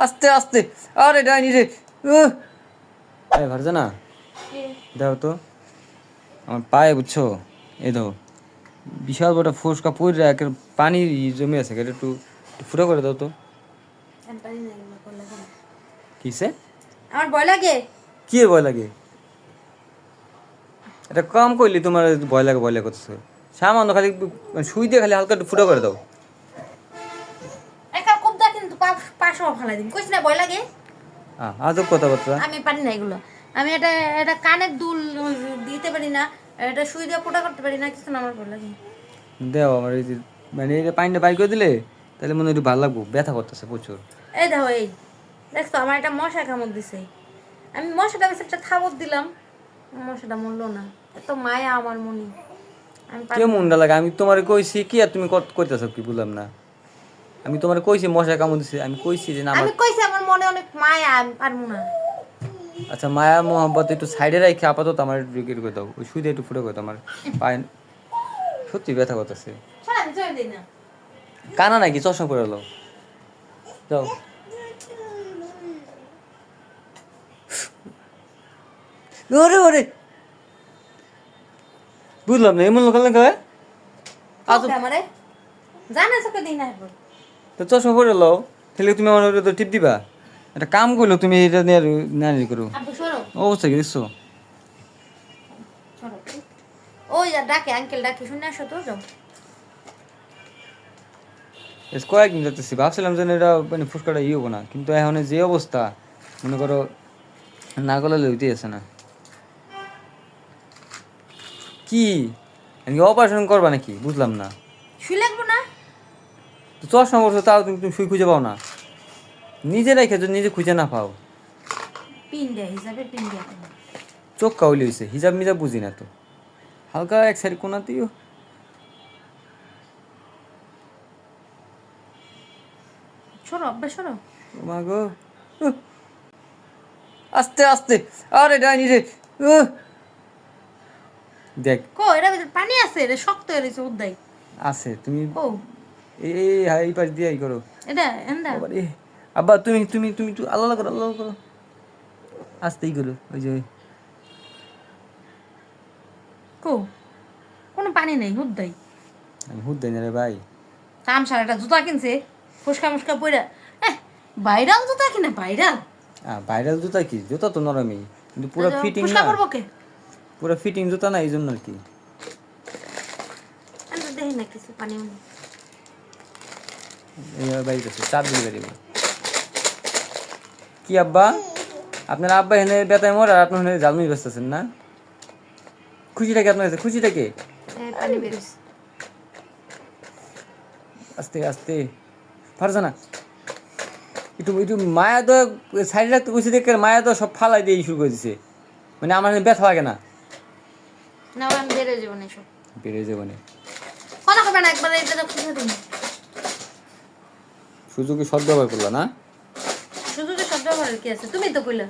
আস্তে আস্তে। আরে ডাইনি রে। এই ফারজানা, দাও তো আমার পায়ে, বুঝছো? এই দাও, বিশাল বড় ফোসকা পড়ে একের পানি জমে আছে, এটা একটু ফুটো করে দাও তো। কিসে? আমার ভয় লাগে। কি এর ভয় লাগে? এটা কম করলি তোমার ভয় লাগে, ভয় লাগে করতেছো। সামান্য খালি সুই দিয়ে খালি হালকা একটু ফুটো করে দাও। একা খুব দা কিন্তু পাশে ফালাই দিন, কইছ না ভয় লাগে। আজব কথাবার্তা। আমি পারি না এগুলো। আমি এটা এটা কানের দুল দিতে পারি না, এটা সুই দিয়ে ফুটা করতে পারি না, কিছু না, আমার ভয় লাগে। দেও আমার এই যে, মানে এই যে পানিটা বাইর করে দিলে তাহলে মনে হয় একটু ভালো লাগবো, ব্যথা করতেছে প্রচুর। এই দেখো, এই দেখছো আমার একটা মশা কামড় দিছে। আমি মশাটা বেশ একটা থাবত দিলাম, মশাটা মরলো না। এত মায়া আমার মনে। আমি কে মনটা লাগে? আমি তোমার কইছি কি আর তুমি কইতেছো কি? বললাম না আমি তোমার কইছি মশা কামড় দিছে, আমি কইছি যে না আমার। আমি কইছি আমার মনে অনেক মায়া, আমি পারবো না। আচ্ছা, মায়া মোহাম্মত একটু সাইডে রাখি, আপাতত আমার একটু করে দাও, ওই সুই দিয়ে একটু ফুটো করে দাও আমার পায়ে, সত্যি ব্যথা করতেছে। আমি চলে দিই না। কানা নাকি? চশমা পরে এলো, যাও। ওরে ওরে, বুঝলাম না এমন লোক লাগে। আমারে জানা চোখে দিই না এখন। তো চশমা পরে এলো, তাহলে তুমি আমার তো টিপ দিবা? একটা কাম করলো তুমি, এটা নিয়ে না করো। আব্বু সরো অবস্থা কি দেখছো? সরো। ওই ডাকে, আঙ্কেল ডাকে, শুনে আসো তো, যাও। কয়েকদিন যাচ্ছি, ভাবছিলাম যে এটা মানে ফুসকাটা ইয়ে হবো না, কিন্তু এখন যে অবস্থা, মনে করো না গলা লইতেই আছে না। কি অপারেশন করবা নাকি? বুঝলাম না। শুই লাগবো না? তো চশমা পড়ছো, তাও তুমি তুমি শুই খুঁজে পাও না? নিজে রেখে যদি নিজে খুঁজে না পাও। পিন দেয় হিসাবে, পিন দেয়। চোখ কাউলি হয়েছে, হিজাব মিজাব বুঝি না তো। হালকা এক সাইড কোনাতেও। সরো আব্বা সরো। মা গো, আস্তে আস্তে। আরে ডাইনি রে। দেখ কো এর ভিতর পানি আছে, এটা শক্ত হয়ে রয়েছে উদ্দাই। আছে, তুমি কো এই পাশ দিয়ে করো। এটা এন্ডা আব্বা তুমি তুমি তুমি একটু আল্লাহ করো, আল্লাহ করো, আস্তেই করো। ওই যে কো কোনো পানি নেই উদ্দাই। আমি হুদ দেয় না রে ভাই। কাম সারাটা জুতা কিনছে, ফুসকা মুসকা পইরা। ভাইরাল জুতা কিনে, ভাইরাল। ভাইরাল জুতা কি? জুতা তো নরমই, কিন্তু পুরো ফিটিং ফুসকা না, করবো কে? পুরো ফিটিং জুতা না, এই জন্য আর কি। আমি তো দেখি না কিছু পানি। এইভাবে বাইক আছে, চাপ দিলে বেরিয়ে। কি আব্বা, আপনার আব্বা এখানে বেতায় মর আর আপনার এখানে জালমুড়ি বেচতেছেন না? খুশিটাকে আপনার কাছে, খুশিটাকে? পানি বেরিয়েছে। আস্তে আস্তে। ফারজানা, একটু একটু মায়া তো সাইডে রাখতে খুশি দেখে, মায়া তো সব ফালাই দিয়ে শুরু করে দিছে, মানে আমার ব্যথা লাগে না। না আমি বেড়ে যাবো না সব, বেড়ে যাবো না। কথা কবে না, একবার এটা তো খুঁজে দিন। সুযোগে সদ্ব্যবহার করলা না? শুধু তো শব্দ ব্যবহারের কি আছে, তুমি তো কইলা।